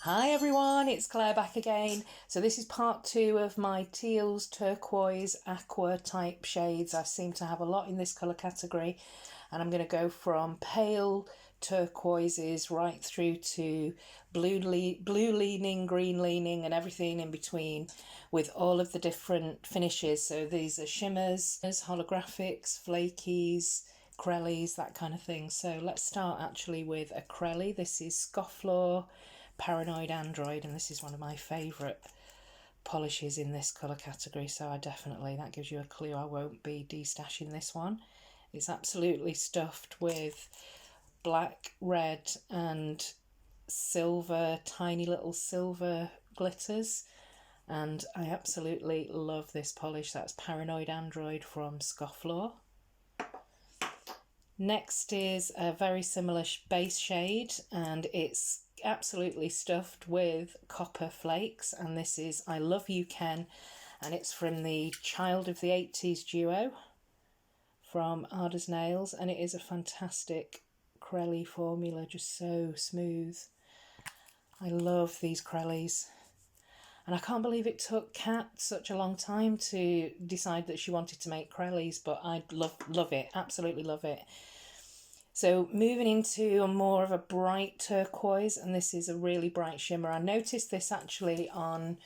Hi everyone, it's Claire back again. So this is part two of my teals, turquoise, aqua type shades. I seem to have a lot in this colour category, and I'm going to go from pale turquoises right through to blue leaning, green leaning, and everything in between with all of the different finishes. So these are shimmers, holographics, flakies, Crellies, that kind of thing. So let's start actually with a Crelly. This is Scofflaw Paranoid Android, and this is one of my favourite polishes in this colour category, so that gives you a clue I won't be destashing this one. It's absolutely stuffed with black, red and silver, tiny little silver glitters, and I absolutely love this polish. That's Paranoid Android from Scofflaw. Next is a very similar base shade, and it's absolutely stuffed with copper flakes, and this is I Love You Ken, and it's from the Child of the 80s duo from Ada's Nails, and it is a fantastic Crelly formula, just so smooth. I love these Crellys, and I can't believe it took Kat such a long time to decide that she wanted to make Crellys, but I love it, absolutely love it. So moving into more of a bright turquoise, and this is a really bright shimmer. I noticed this actually on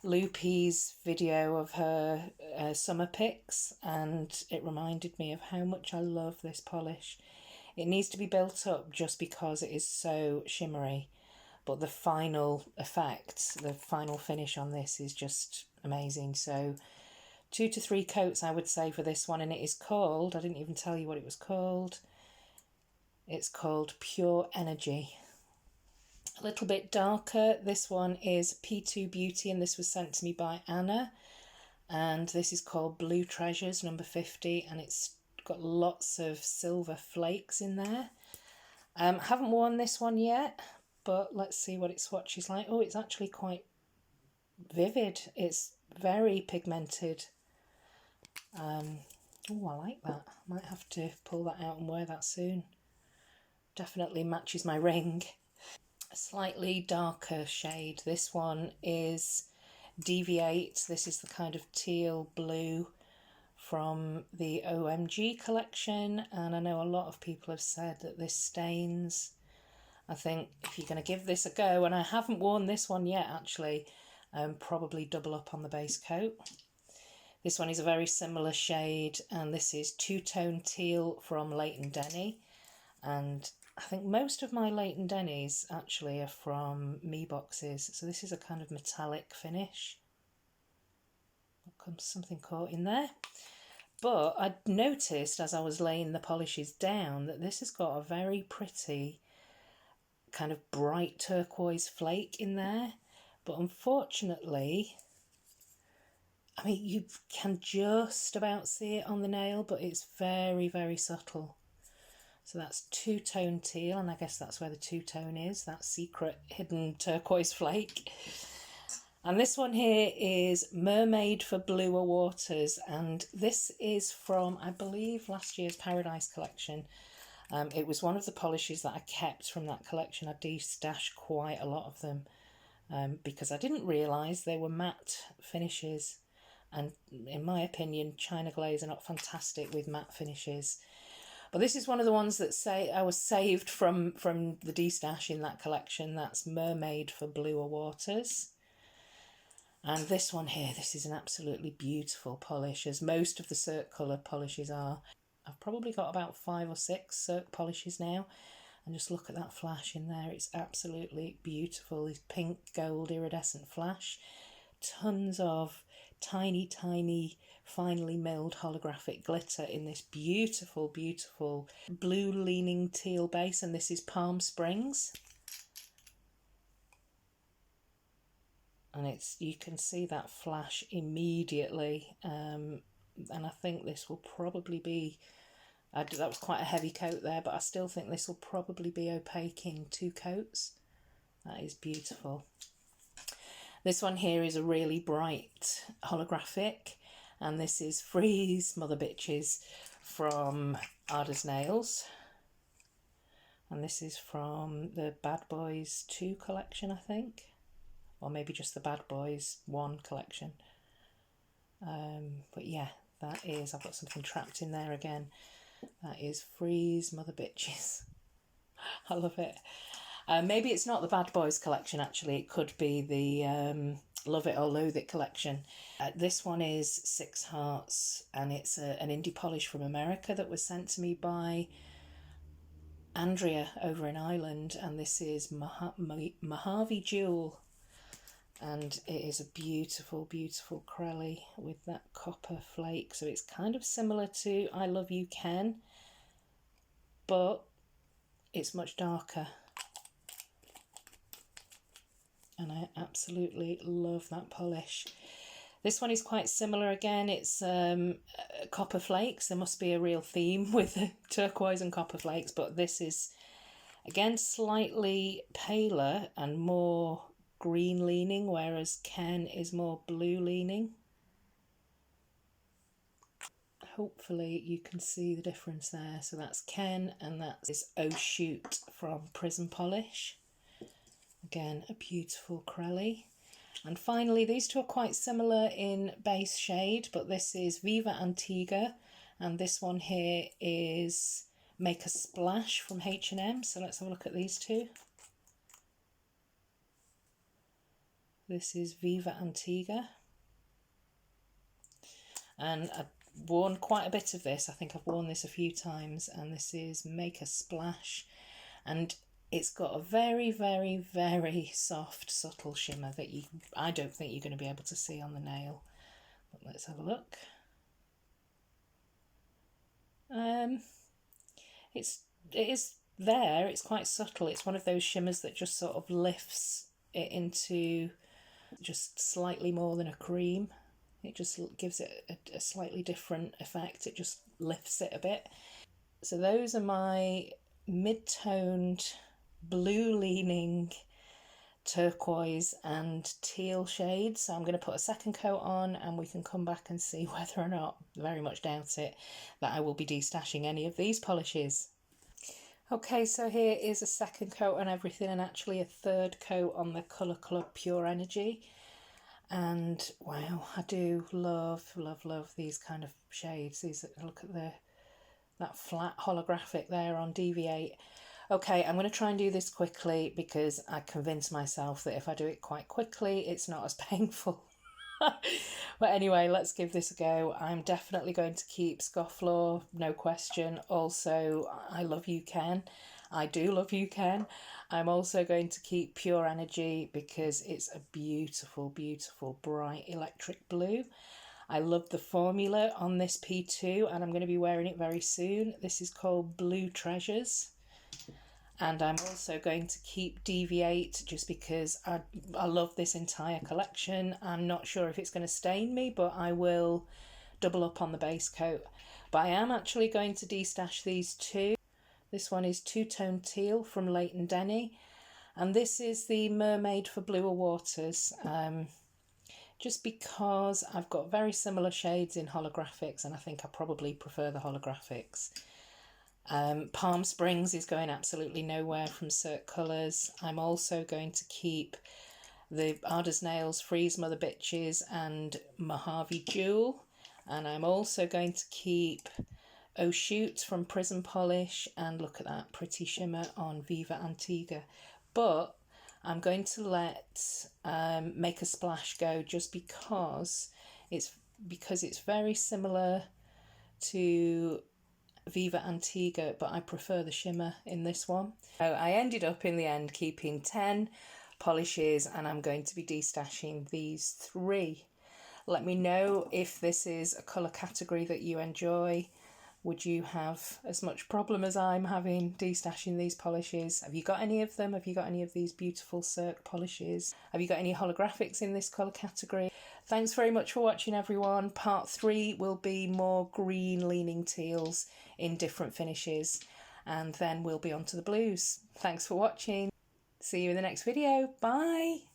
Loopy's video of her summer picks, and it reminded me of how much I love this polish. It needs to be built up just because it is so shimmery, but the final effect, the final finish on this is just amazing. So 2 to 3 coats I would say for this one, and it is called, I didn't even tell you what it was called. It's called Pure Energy. A little bit darker, this one is P2 Beauty, and this was sent to me by Anna, and this is called Blue Treasures number 50, and it's got lots of silver flakes in there. Haven't worn this one yet, but let's see what its swatch is like. Oh, it's actually quite vivid. It's very pigmented. Oh, I like that. Might have to pull that out and wear that soon. Definitely matches my ring. A slightly darker shade. This one is Deviate. This is the kind of teal blue from the OMG collection, and I know a lot of people have said that this stains. I think if you're going to give this a go, and I haven't worn this one yet actually, probably double up on the base coat. This one is a very similar shade, and this is Two Tone Teal from Leighton Denny, and I think most of my Leighton Denny's actually are from Me boxes, so this is a kind of metallic finish. Comes something caught in there. But I noticed as I was laying the polishes down that this has got a very pretty kind of bright turquoise flake in there. But unfortunately, I mean, you can just about see it on the nail, but it's very, very subtle. So that's two-tone teal, and I guess that's where the two-tone is, that secret hidden turquoise flake. And this one here is Mermaid for Bluer Waters, and this is from, I believe, last year's Paradise collection. It was one of the polishes that I kept from that collection. I de-stashed quite a lot of them because I didn't realise they were matte finishes. And in my opinion, China Glaze are not fantastic with matte finishes. But this is one of the ones that say I was saved from the de-stash in that collection. That's Mermaid for Bluer Waters. And this one here, this is an absolutely beautiful polish, as most of the Cirque Colour polishes are. I've probably got about 5 or 6 Cirque polishes now, and just look at that flash in there. It's absolutely beautiful. This pink gold iridescent flash. Tons of tiny, tiny, finely milled holographic glitter in this beautiful, beautiful blue leaning teal base, and this is Palm Springs. And it's, you can see that flash immediately, and I think this will probably be, that was quite a heavy coat there, but I still think this will probably be opaque in 2 coats. That is beautiful. This one here is a really bright holographic, and this is Freeze Mother Bitches from Ada's Nails. And this is from the Bad Boys 2 collection, I think. Or maybe just the Bad Boys 1 collection. But yeah, that is, I've got something trapped in there again. That is Freeze Mother Bitches. I love it. Maybe it's not the Bad Boys collection, actually. It could be the Love It or Loathe It collection. This one is Six Hearts, and it's an indie polish from America that was sent to me by Andrea over in Ireland, and this is Mojave Jewel, and it is a beautiful, beautiful Crelly with that copper flake. So it's kind of similar to I Love You Ken, but it's much darker. And I absolutely love that polish. This one is quite similar again. It's copper flakes. There must be a real theme with the turquoise and copper flakes, but this is again slightly paler and more green leaning, whereas Ken is more blue leaning. Hopefully you can see the difference there. So that's Ken, and that is Oh Shoot from Prism Polish. Again, a beautiful Crelly. And finally, these two are quite similar in base shade, but this is Viva Antigua, and this one here is Make a Splash from H&M. So let's have a look at these two. This is Viva Antigua. And I've worn quite a bit of this. I think I've worn this a few times, and this is Make a Splash. And it's got a very, very, very soft, subtle shimmer that I don't think you're going to be able to see on the nail. But let's have a look. It is there. It's quite subtle. It's one of those shimmers that just sort of lifts it into just slightly more than a cream. It just gives it a slightly different effect. It just lifts it a bit. So those are my mid-toned, blue-leaning turquoise and teal shades. So I'm going to put a second coat on, and we can come back and see whether or not, very much doubt it, that I will be destashing any of these polishes. Okay, so here is a second coat on everything, and actually a third coat on the Colour Club Pure Energy. And wow, I do love, love, love these kind of shades. These, look at that flat holographic there on Deviate. Okay, I'm going to try and do this quickly because I convinced myself that if I do it quite quickly, it's not as painful. But anyway, let's give this a go. I'm definitely going to keep Scofflaw, no question. Also, I Love You Ken. I do love you, Ken. I'm also going to keep Pure Energy because it's a beautiful, beautiful, bright electric blue. I love the formula on this P2, and I'm going to be wearing it very soon. This is called Blue Treasures. And I'm also going to keep Deviate just because I love this entire collection. I'm not sure if it's going to stain me, but I will double up on the base coat. But I am actually going to destash these two. This one is Two Tone Teal from Leighton Denny. And this is the Mermaid for Bluer Waters. Just because I've got very similar shades in holographics, and I think I probably prefer the holographics. Palm Springs is going absolutely nowhere from Cirque Colours. I'm also going to keep the Ada's Nails Freeze Mother Bitches and Mojave Jewel. And I'm also going to keep Oh Shoot from Prism Polish, and look at that pretty shimmer on Viva Antigua. But I'm going to let Make a Splash go just because it's very similar to Viva Antigua, but I prefer the shimmer in this one. So I ended up in the end keeping 10 polishes, and I'm going to be destashing these 3. Let me know if this is a colour category that you enjoy. Would you have as much problem as I'm having destashing these polishes? Have you got any of them? Have you got any of these beautiful Cirque polishes? Have you got any holographics in this colour category? Thanks very much for watching, everyone. Part 3 will be more green leaning teals in different finishes, and then we'll be on to the blues. Thanks for watching. See you in the next video. Bye.